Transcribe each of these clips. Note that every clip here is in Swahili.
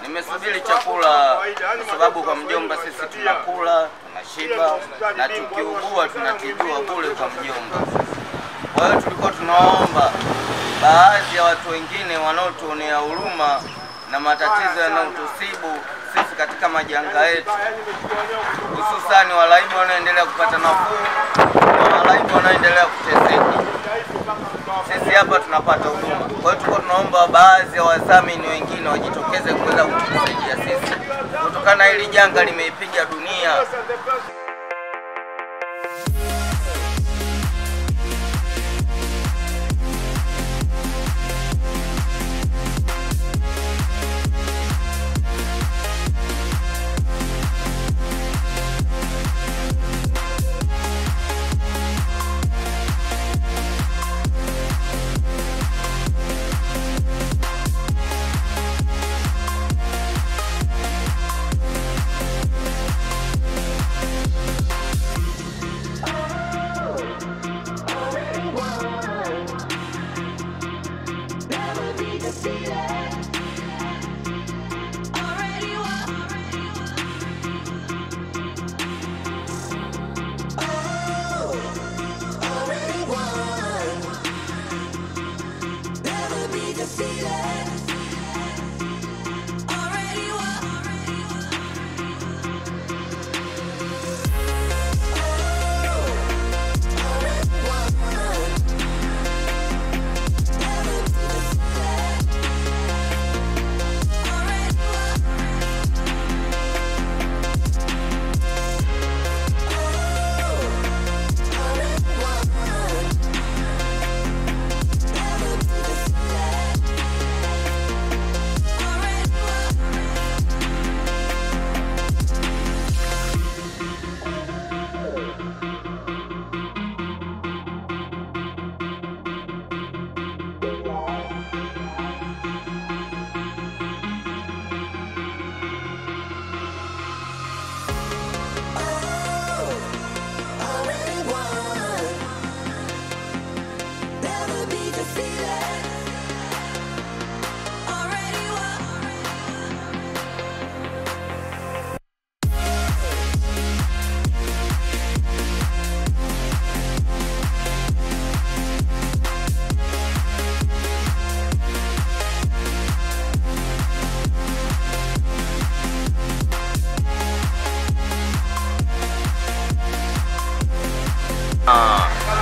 Nimesubiri chakula kwa sababu kwa mjomba sisi tunakula, tunashiba na tukiugua tunatibiwa bure kwa mjomba. Kwa hiyo tulikuwa tunaomba baadhi ya watu wengine wanaotuonea huruma na matatizo yanayotusibu sisi katika majanga yetu, hususani walaibu wanaendelea kupata nafuu na walaibu wanaendelea kuteseka. Sisi hapa tunapata huduma. Kwa hiyo tulikuwa tunaomba baadhi ya wadhamini wengine wajitokeze kuweza kutusaidia sisi kutokana na hili janga limeipiga dunia.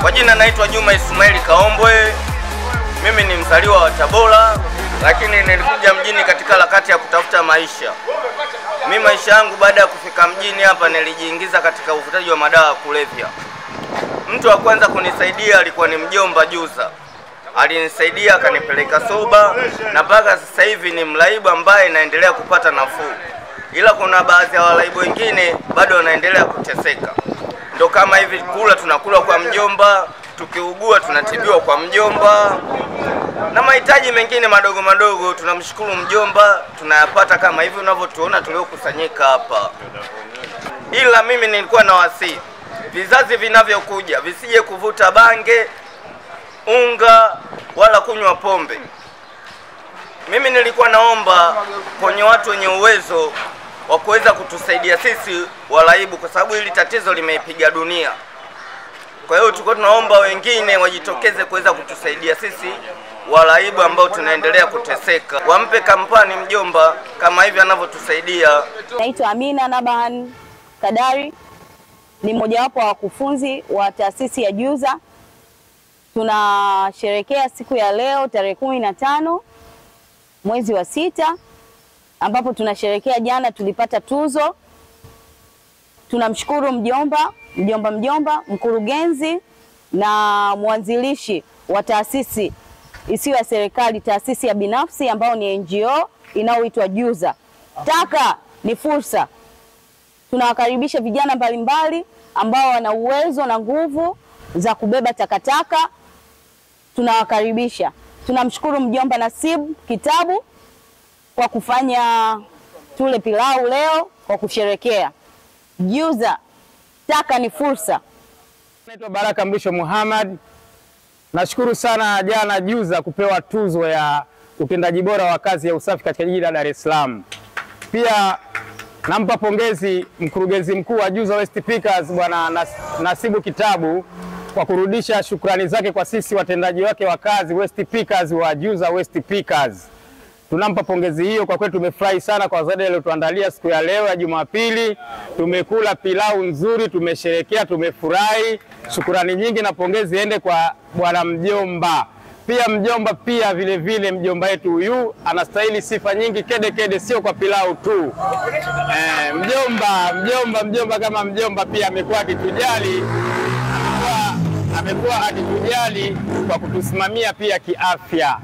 Kwa jina naitwa Juma Ismail Kaombwe. Mimi ni mzaliwa wa Tabora, lakini nilikuja mjini katika harakati ya kutafuta maisha. Mimi maisha yangu baada ya kufika mjini hapa nilijiingiza katika uvutaji wa madawa ya kulevya. Mtu wa kwanza kunisaidia alikuwa ni mjomba Juza. Alinisaidia akanipeleka soba na mpaka sasa hivi ni mlaibu ambaye naendelea kupata nafuu. Ila kuna baadhi ya walaibu wengine bado wanaendelea kuteseka. Ndo kama hivi kula tunakula kwa mjomba, tukiugua tunatibiwa kwa mjomba. Na mahitaji mengine madogo madogo tunamshukuru mjomba tunayapata kama hivi unavyotuona tuliokusanyika hapa. Ila mimi nilikuwa na wasi vizazi vinavyokuja visije kuvuta bange, unga wala kunywa pombe. Mimi nilikuwa naomba kwenye watu wenye uwezo wa kuweza kutusaidia sisi walaibu kwa sababu hili tatizo limeipiga dunia. Kwa hiyo tulikuwa tunaomba wengine wajitokeze kuweza kutusaidia sisi walaibu ambao tunaendelea kuteseka. Wampe kampani mjomba kama hivi anavyotusaidia. Naitwa Amina Nabahan Kadari. Ni mmoja wapo wa wakufunzi wa taasisi ya Juza. Tunasherehekea siku ya leo tarehe 15 mwezi wa 6 ambapo tunasherehekea jana tulipata tuzo. Tunamshukuru mjomba, mkurugenzi na mwanzilishi wa taasisi isiyo ya serikali, taasisi ya binafsi ambao ni NGO inayoitwa Juza. Taka ni fursa. Tunawakaribisha vijana mbalimbali ambao wana uwezo na nguvu za kubeba takataka. Tunawakaribisha. Tunamshukuru mjomba Nasibu Kitabu kwa kufanya tule pilau leo kwa kusherekea. Juza, taka ni fursa. Naitwa Baraka Mrisho Muhammad. Nashukuru sana jana Juza kupewa tuzo ya utendaji bora wa kazi ya usafi katika jiji la Dar es Salaam. Pia nampa pongezi mkurugenzi mkuu wa Juza Waste Pickers Bwana Nasibu Kitabu kwa kurudisha shukrani zake kwa sisi watendaji wake wa kazi Waste Pickers wa Juza Waste Pickers. Tunampa pongezi hiyo. Kwa kweli tumefurahi sana kwa zawadi aliyotuandalia siku ya leo ya Jumapili. Tumekula pilau nzuri, tumesherekea, tumefurahi. Shukrani nyingi na pongezi ende kwa bwana mjomba. Pia mjomba pia vile vile mjomba yetu huyu anastahili sifa nyingi kede, sio kwa pilau tu. Mjomba kama mjomba pia amekuwa akitujali kwa kutusimamia pia kiafya.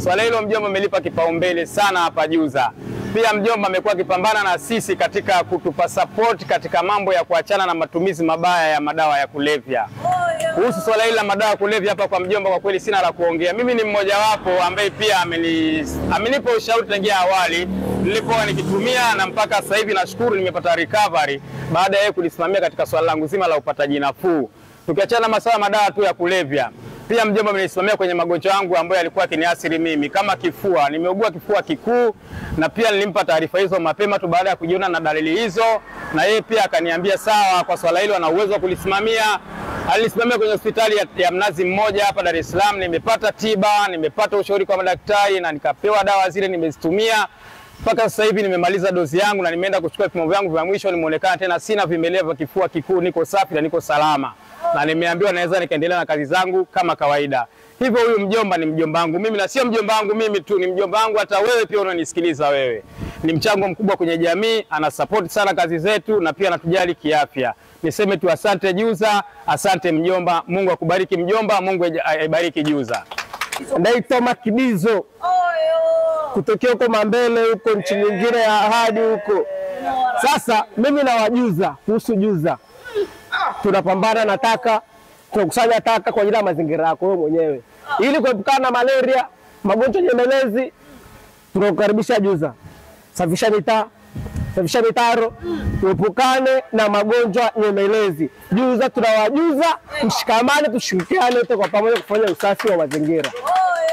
Swala hilo mjomba amelipa kipaumbele sana hapa Juza. Pia mjomba amekuwa akipambana na sisi katika kutupa support katika mambo ya kuachana na matumizi mabaya ya madawa ya kulevya. Kuhusu swala hili la madawa ya kulevya hapa kwa mjomba, kwa kweli sina la kuongea. Mimi ni mmoja wapo ambaye pia amenipa ushauri tangia awali nilipokuwa nikitumia, na mpaka sasa hivi nashukuru nimepata recovery baada ya kulisimamia katika swala langu zima la upataji nafuu. Tukiachana masuala madawa tu ya kulevya, pia mjomba amenisimamia kwenye magonjwa yangu ambayo yalikuwa yakiniathiri mimi kama kifua. Nimeugua kifua kikuu na pia nilimpa taarifa hizo mapema tu baada ya kujiona na dalili hizo, na yeye pia akaniambia sawa, kwa swala hilo ana uwezo wa kulisimamia. Alisimamia kwenye hospitali ya Mnazi Mmoja hapa Dar es Salaam. Nimepata tiba, nimepata ushauri kwa madaktari na nikapewa dawa zile, nimezitumia. Mpaka sasa hivi nimemaliza dozi yangu na nimeenda kuchukua vipimo vyangu vya mwisho, nimeonekana tena sina vimelea vya kifua kikuu, niko safi na niko salama. Na nimeambiwa naweza nikaendelea na kazi zangu kama kawaida. Hivyo huyu mjomba ni mjomba wangu mimi, na sio mjomba wangu mimi tu, ni mjomba wangu hata wewe pia unanisikiliza wewe. Ni mchango mkubwa kwenye jamii, ana support sana kazi zetu na pia anatujali kiafya. Niseme tu asante Juza, asante mjomba. Mungu akubariki mjomba, Mungu aibariki Juza. Naitwa Makibizo kutokea huko Mambele huko nchi nyingine ya Ahadi huko. Sasa mimi na wajuza kuhusu Juza, tunapambana na taka, tunakusanya taka kwa ajili ya mazingira yako wewe mwenyewe ili kuepukana na malaria, magonjwa nyemelezi. Tunakukaribisha Juza. Safisha mitaa, safisha mitaro, tuepukane na magonjwa nyemelezi. Juza tunawajuza, mshikamane, tushirikiane wote kwa pamoja kufanya usafi wa mazingira.